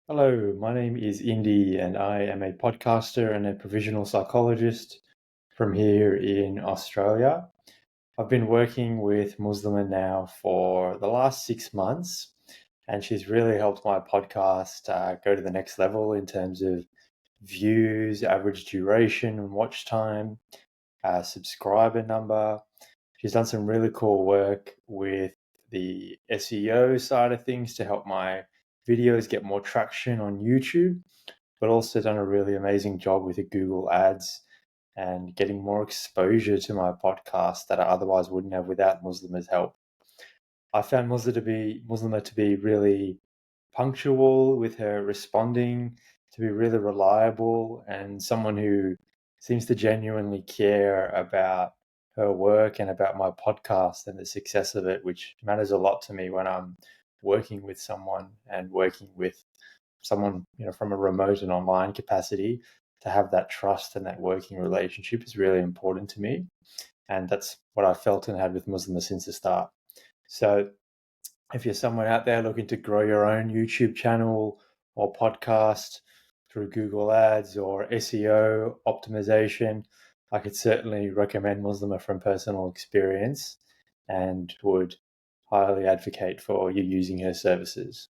Hello, my name is Indy and I am a podcaster and a provisional psychologist from here in Australia. I've been working with Muslima now for the last 6 months, and she's really helped my podcast go to the next level in terms of views, average duration and watch time, subscriber number. She's done some really cool work with the SEO side of things to help my videos get more traction on YouTube, but also done a really amazing job with the Google Ads and getting more exposure to my podcast that I otherwise wouldn't have without Muslima's help. I found Muslima to be really punctual with her responding, to be really reliable, and someone who seems to genuinely care about her work and about my podcast and the success of it, which matters a lot to me when I'm working with someone and working with someone, from a remote and online capacity. To have that trust and that working relationship is really important to me. And that's what I felt and had with Muslima since the start. So if you're someone out there looking to grow your own YouTube channel or podcast through Google Ads or SEO optimization, I could certainly recommend Muslima from personal experience and would highly advocate for you using her services.